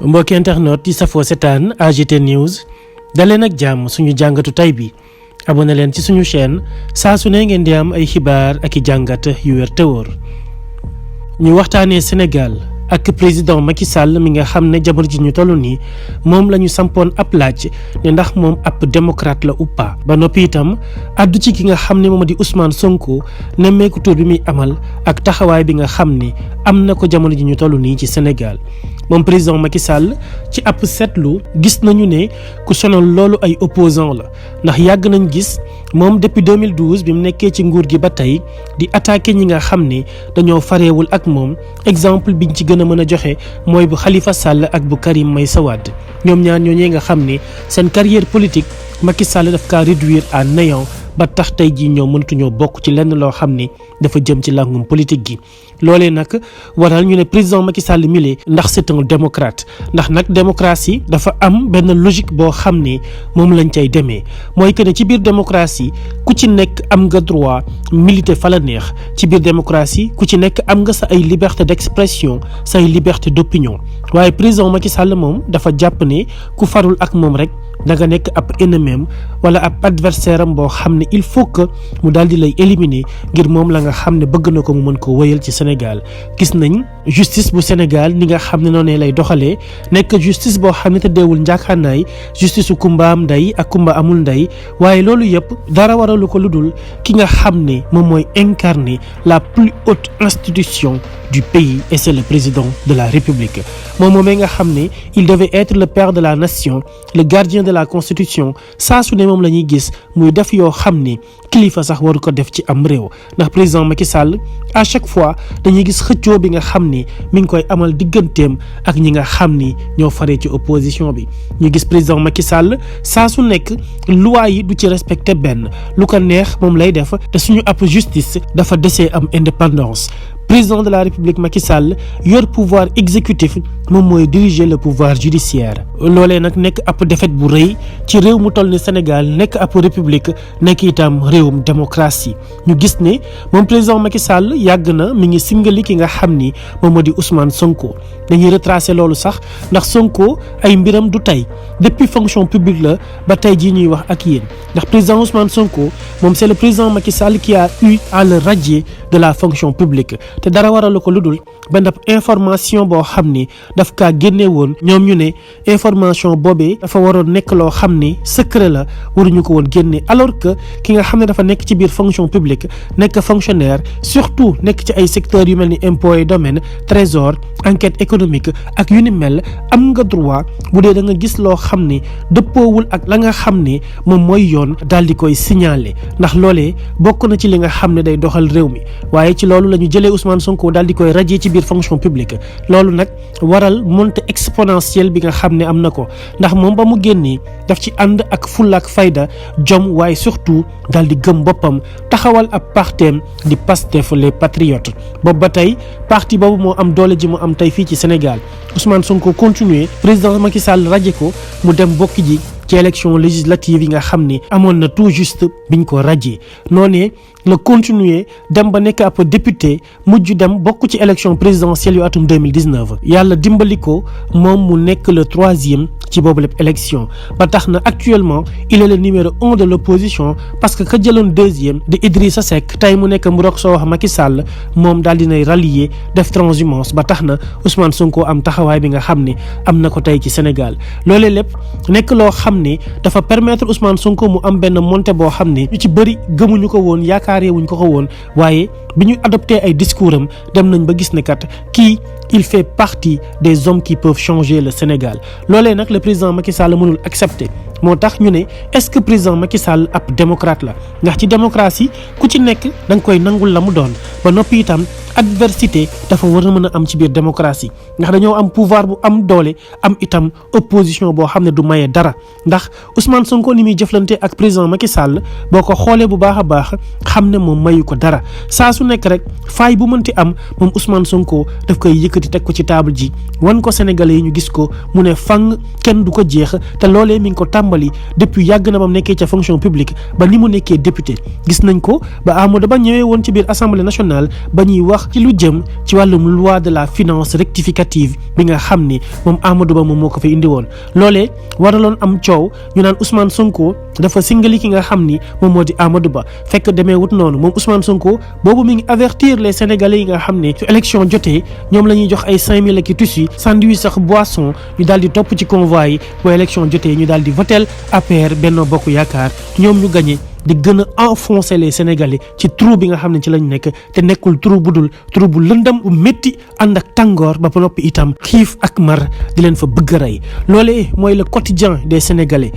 mbokki internet yi safoo setaan AGT News daleen ak jàmm suñu jàngatu tay bi abonné leen ci suñu chaîne saa su ne ngeen di am ay xibaar ak i jàngat yu wér te wóor ñu waxtaanee Sénégal ak président Macky Sall mi nga xam ne jamono ji ñu toll nii moom la ñu sampoon ab laaj ne ndax moom ab démocrate la ou pas ba noppi itam addu ci ki nga xam ne moom di Ousmane Sonko nemmeeku tur bi muy amal ak taxawaay bi nga xam ne am na ko jamono ji ñu toll nii ci Sénégal moom président Macky Sall ci ab seetlu gis nañu ne ku sonal loolu ay opposant la ndax yàgg nañ gis moom depuis 2012 bi mu nekkee ci nguur gi ba tey di attaqué ñi nga xam ne dañoo fareewul ak moom exemple biñ ci gën a mën a joxe mooy bu Khalifa Sall ak bu Karim Meïssa Wade ñoom ñaar ñooñee nga xam ne seen carrière politique Macky Sall daf kaa réduire à néant ba tax tey jii ñoom mënatuñoo bokk ci lenn loo xam ne dafa jëm ci làngum politique gi loolee nag waral ñu ne président Macky Sall mile ndax c'est un démocrate ndax nag démocratie dafa am benn logique boo xam ne moom lañ cay demee mooy que ne ci biir démocratie ku ci nekk am nga droit militer fa la neex ci biir démocratie ku ci nekk am nga sa ay liberté d'expression sa ay liberté d'opinion waaye président Macky Sall moom dafa jàpp ne ku farul ak moom rek da nga nekk ab ennemi wala ab adversaire am boo xam ne il faut que mu daal di lay éliminer ngir moom la nga xam ne bëgg na ko mu mën ko wéyal ci Sénégal gis nañ justice bu Sénégal ni nga xam ne noonu lay doxalee nekk justice boo xam ne te deewul njàkkaanaay justice su kumba am ndey ak kumba amul ndey waaye loolu yëpp dara waralu ko lu dul ki nga xam ne moom mooy incarner la plus haute institution du pays et c'est le président de la République moom moomee nga xam ne il devait être le père de la nation le gardien de la constitution saa su ne moom la ñuy gis muy def yoo xam ne kilifa sax waru ko def ci am réew ndax président Macky Sall à chaque fois dañuy gis xëccoo bi nga xam ni mi ngi koy amal digganteem ak ñi nga xam ni ñoo faree ci opposition bi ñu gis président Macky Sall saa su nekk loi yi du ci respecté benn lu ko neex moom lay def te suñu ab justice dafa desee am indépendance président de la République Macky Sall yor pouvoir exécutif moom mooy diriger le pouvoir judiciaire loolee nag nekk ab défaite bu rëy ci réew mu toll ni Sénégal nekk ab république nekk itam réewum démocratie ñu gis ne moom président Macky Sall yàgg na mi ngi singali ki nga xam ni moom moo di Ousmane Sonko dañuy retracer loolu sax ndax Sonko ay mbiram du tey depuis fonction publique la ba tey jii ñuy wax ak yéen ndax président Ousmane Sonko moom c'est le président Macky Sall qui a eu à le radier de la fonction publique te dara waralu ko lu dul benn information boo xam ni daf kaa génne woon ñoom ñu ne information boobee dafa waroon nekk loo xam ni secret la waruñu ko woon génne alors que ki nga xam ne dafa nekk ci biir fonction publique nekk fonctionnaire surtout nekk ci ay secteurs yu mel ni impôts et domaines trésor enquête économique ak yu ni mel am nga droit bu dee da nga gis loo xam ni dëppoowul ak la nga xam ne moom mooy yoon daal di koy signaler ndax loolee bokk na ci li nga xam ne day doxal réew mi waaye ci loolu la ñu jëlee Ousmane Sonko daal di koy radier ci biir fonction publique loolu nag waral montée exponentielle bi nga xam ne am na ko ndax moom ba mu génnee daf ci ànd ak fulla ak fayda jom waaye surtout daal di gëm boppam taxawal ab parteem di Pastef les patriotes boobu ba tey parti boobu moo am doole ji mu am tey fii ci Sénégal Ousmane Sonko continuer président Macky Sall radier ko mu dem bokk ji ci élection législative yi nga xam ne amoon na tout juste biñ ko radier noonee la continuer dem ba nekk ab député mujj dem bokk ci élection présidentielle yu atum 2019 yàlla dimbali ko moom mu nekk le 3e ci boobu lépp élection ba tax na actuellement il est le numéro 1 de l'opposition parce que ka jëloon 2e di Idrissa Seck tey mu nekk mburok soo wax Macky Sall moom daal dinay rallier def transhumance ba tax na Ousmane Sonko am taxawaay bi nga xam ne am na ko tey ci Sénégal loolee lépp nekk loo xam ne dafa permettre Ousmane Sonko mu am benn montée boo xam ne ñu ci bëri gëmuñu ko woon yaakaaree wuñ ko woon waaye bi ñu adopté ay discours am dem nañ ba gis ne kat kii il fait partie des hommes qui peuvent changer le Sénégal loolee nag le président Macky Sall mënul accepter moo tax ñu ne est-ce que président Macky Sall ab démocrate la ndax ci démocratie ku ci nekk da nga koy nangul la mu doon ba noppi itam adversité dafa war a mën a am ci biir démocratie ndax dañoo am pouvoir bu am doole am itam opposition boo xam ne du maye dara ndax Ousmane Sonko ni muy jëflante ak président Macky Sall boo ko xoolee bu baax a baax xam ne moom mayu ko dara saa su nekk rek faay bu mënti am moom Ousmane Sonko daf koy yëkkati teg ko ci table ji wan ko Sénégalais yi ñu gis ko mu ne fang kenn du ko jeex te loolee mi ngi ko tàmbali tàmbali depuis yàgg na bam nekkee ca fonction publique ba ni mu nekkee député gis nañ ko ba Amadou Ba ñëwee woon ci biir assemblée nationale ba ñuy wax ci lu jëm ci wàllum loi de la finance rectificative bi nga xam ni moom Amadou Ba moom moo ko fa indi woon loolee waraloon am coow ñu naan Ousmane Sonko dafa singali ki nga xam ni moom moo di Amadou Ba fekk demee wut noonu moom Ousmane Sonko boobu mi ngi avertir les sénégalais yi nga xam ne su élection jotee ñoom la ñuy jox ay 5000 ak i tissus sandwich sax boisson ñu daal di topp ci convoi yi bu élection jotee ñu daal di votel APR Benno Bokk Yaakaar ñoom ñu gagné di gën a enfoncer les sénégalais ci trou bi nga xam ne ci lañ nekk te nekkul trou bu lëndam bu métti ànd ak tàngoor ba noppi itam xiif ak mar di leen fa bëgg a rey loolee mooy le quotidien des sénégalais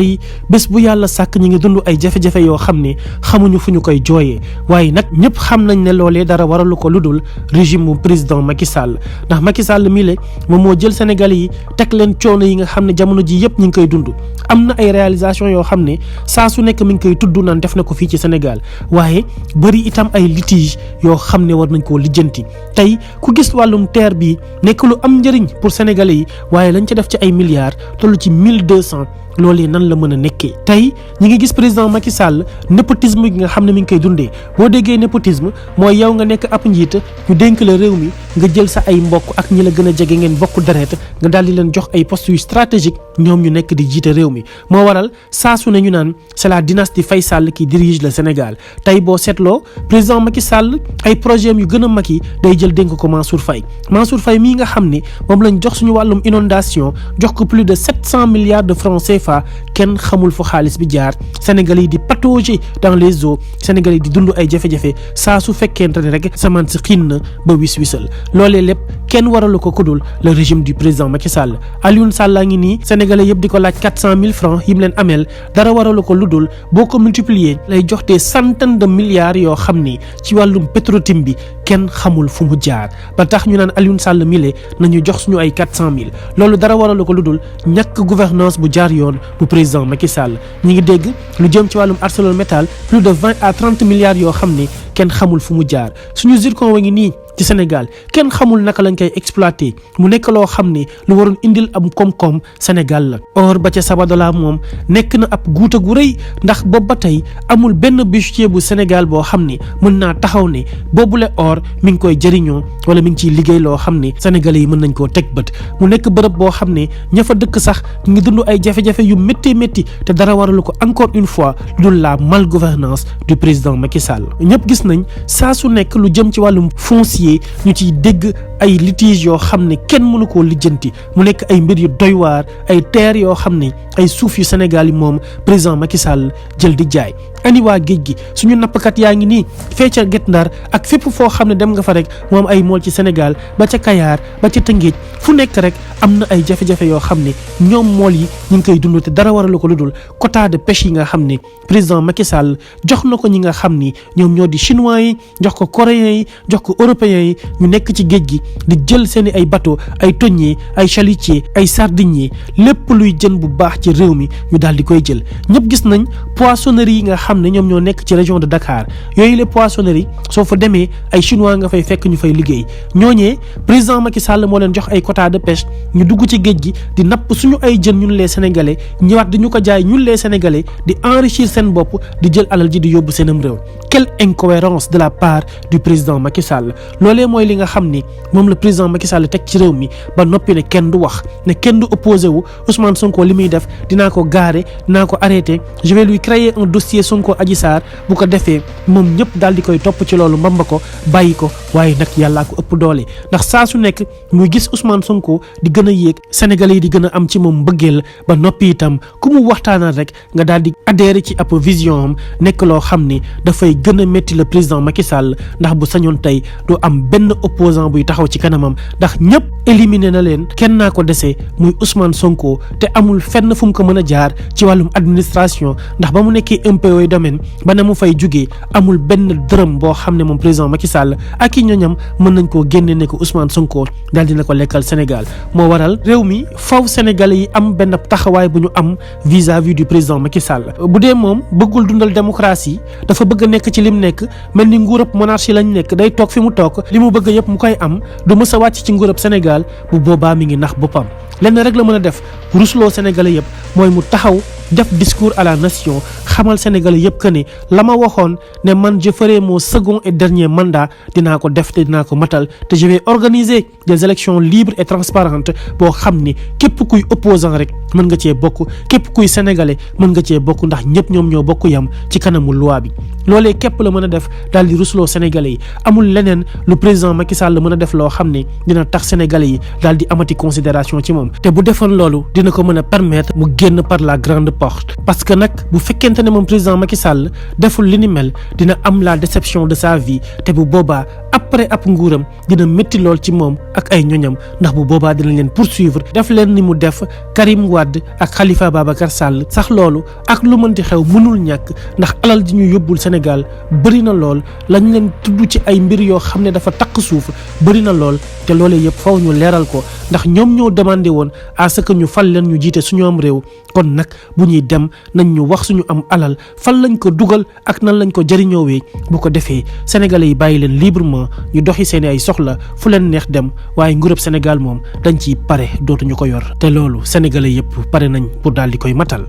yi bés bu yàlla sàkk ñi ngi dund ay jafe-jafe yoo xam ne xamuñu fu ñu koy jooyee waaye nag ñëpp xam nañ ne loolee dara waralu ko lu dul régime mu président Macky Sall ndax Macky Sall mii la moom moo jël sénégalais yi teg leen coono yi nga xam ne jamono ji yëpp ñi ngi koy dund am na ay réalisation yoo xam ne saa su nekk mi ngi koy tudd naan def na ko fii ci Sénégal waaye bëri itam ay litige yoo xam ne war nañ koo lijjanti tey ku gis wàllum terre bi nekk lu am njëriñ pour sénégalais yi waaye lañ ca def ci ay milliards toll ci 1200 loolee nan la mën a nekkee tey ñi ngi gis président Macky Sall népotisme gi nga xam ne mi ngi koy dundee boo déggee népotisme mooy yow nga nekk ab njiit ñu dénk la réew mi nga jël sa ay mbokk ak ñi la gën a jege ngeen bokk deret nga daal di leen jox ay postes yu stratégique ñoom ñu nekk di jiite réew mi moo waral saa su ne ñu naan c'est la dynastie Faye Sall qui dirige le Sénégal tey boo seetloo président Macky Sall ay projet yu gën a mag yi day jël dénk ko Mansour Faye mii nga xam ne moom lañ jox suñu wàllum inondation jox ko plus de 700 milliards de francs CFA kenn xamul fu xaalis bi jaar Sénégalais yi di patauger dans les eaux Sénégalais yi di dund ay jafe-jafe saa su fekkente ne rek samaan si xiin na ba wis-wisal loolee lépp kenn waralu ko kudul le régime du président Macky Sall Alioune Sall a ngi nii Sénégalais yëpp di ko laaj 400 000 francs yi mu leen ameel dara waralu ko lu dul boo ko multiplier lay jox des centaines de milliards yoo xam ni ci wàllum Petro-Tim bi kenn xamul fu mu jaar ba tax ñu naan Alioune Sall mile nañu jox suñu ay 400 000 loolu dara waralu ko lu dul ñàkk gouvernance bu jaar yoon bu président Macky Sall ñi ngi dégg lu jëm ci wàllum ArcelorMittal plus de 20 à 30 milliards yoo xam ni kenn xamul fu mu jaar suñu zircon wa ngi nii ci Sénégal kenn xamul naka lañ koy exploiter mu nekk loo xam ni lu waroon indil am koom-koom Sénégal la or ba ca Sabodala moom nekk na ab guuta gu rëy ndax boobu ba tey amul benn bijoutier bu Sénégal boo xam ni mën naa taxaw ne boobule or mi ngi koy jëriñoo wala mi ngi ciy liggéey loo xam ni sénégalais yi mën nañ koo teg bët mu nekk bërëb boo xam ne ña fa dëkk sax ñu ngi dund ay jafe-jafe yu métti te dara waralu ko encore une fois dul la malgouvernance du président Macky Sall ñëpp gis nañ saa su nekk lu jëm ci wàllum foncier ñu ciy dégg ay litiges yoo xam ne kenn mënu koo lijjanti mu nekk ay mbir yu doy waar ay terres yoo xam ne ay suuf yu Sénégal yi moom président Macky Sall jël di jaay ani waa géej gi suñu nappkat yaa ngi nii fee ca Guet Ndar ak fépp foo xam ne dem nga fa rek moom ay mool ci Sénégal ba ca Kayar ba ca Tëngéej fu nekk rek am na ay jafe-jafe yoo xam ne ñoom mool yi ñu ngi koy dund te dara waralu ko lu dul quota de pêche yi nga xam ne président Macky Sall jox na ko ñi nga xam ni ñoom ñoo di chinois yi jox ko coréens yi jox ko européens yi ñu nekk ci géej gi di jël seeni ay bateau ay thonier ay chalutier ay sardinier lépp luy jën bu baax ci réew mi ñu daal di koy jël ñëpp gis nañ poissonnerie yi nga xam ne ñoom ñoo nekk ci région de Dakar yooyu les poissonneries soo fa demee ay chinois nga fay fekk ñu fay liggéey ñooñee président Macky Sall moo leen jox ay quota de pêche ñu dugg ci géej gi di napp suñu ay jën ñun les sénégalais ñëwaat di ñu ko jaay ñun les sénégalais di enrichir seen bopp di jël alal ji di yóbbu seenam réew quelle incohérence de la part du président Macky Sall loolee mooy li nga xam ni moom le président Macky Sall teg ci réew mi ba noppi ne kenn du wax ne kenn du opposé wu Ousmane Sonko li muy def dinaa ko garer dinaa ko arrêter je vais lui créer un dossier Sonko Adji Sarr bu ko defee moom ñëpp daal di koy topp ci loolu mbamba ko bàyyi ko waaye nag yàllaa ko ëpp doole ndax saa su nekk muy gis Ousmane Sonko di gën a yéeg Sénégalais yi di gën a am ci moom mbëggeel ba noppi itam ku mu waxtaanal rek nga daal di adhérer ci ab vision am nekk loo xam ni dafay gën a métti le président Macky Sall ndax bu sañoon tey du am benn opposant buy taxaw ci kanamam ndax ñëpp éliminé na leen kenn naa ko dese muy Ousmane Sonko te amul fenn fu mu ko mën a jaar ci wàllum administration ndax ba mu nekkee impôt domaine ba na mu fay jugee amul benn dërëm boo xam ne moom président Macky Sall ak i ñoñam mën nañ koo génne ne ko Ousmane Sonko daal dina ko lekkal Sénégal moo waral réew mi faw Sénégalais yi am benn taxawaay bu ñu am vis-à-vis du président Macky Sall bu dee moom bëggul dundal démocratie dafa bëgg a nekk ci lim nekk mel ni nguurab monarchie lañ nekk day toog fi mu toog li mu bëgg yëpp mu koy am du mës a wàcc ci nguurab Sénégal bu boobaa mi ngi nax boppam lenn rek la mën a def rusloo Sénégalais yëpp mooy mu taxaw def discours à la nation xamal Sénégalais yëpp que ne la ma waxoon ne man je ferai mon second et dernier mandat dinaa ko def te dinaa ko matal te je vais organiser des élections libres et transparentes boo xam ni képp kuy opposant rek mën nga cee bokk képp kuy sénégalais mën nga cee bokk ndax ñëpp ñoom ñoo bokk yam ci kanamu loi bi loolee képp la mën a def daal di rusloo sénégalais yi amul leneen lu président Macky Sall la mën a def loo xam ne dina tax sénégalais yi daal di amati considération ci moom te bu defoon loolu dina ko mën a permettre mu génn par la grande porte parce que nag bu fekkente ne moom président Macky Sall deful li ni mel dina am la déception de sa vie te bu boobaa après ab nguuram dina métti lool ci moom ak ay ñoñam ndax bu boobaa dina leen poursuivre def leen ni mu def Karim Wade ak Khalifa Babacar Sall sax loolu ak lu mënti xew mënul ñàkk ndax alal ji ñu yóbbul Sénégal bëri na lool lañ leen tudd ci ay mbir yoo xam ne dafa takk suuf bëri na lool te loolee yëpp faw ñu leeral ko ndax ñoom ñoo demandé woon à ce que ñu fal leen ñu jiite suñu am réew kon nag bu ñuy dem nañ ñu wax suñu am alal fan lañ ko dugal ak nan lañ ko jëriñoowee bu ko defee sénégalais yi bàyyi leen librement ñu doxi seeni ay soxla fu leen neex dem waaye nguurub Sénégal moom dañ ciy pare dootuñu ko yor te loolu sénégalais yëpp pare nañ pour daal di koy matal.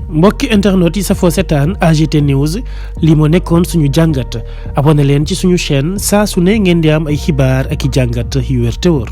mbokki internet yi safoo seetaan AGT News lii moo nekkoon suñu jàngat abonné leen ci suñu chaîne saa su ne ngeen di am ay xibaar ak i jàngat yu wér te wóor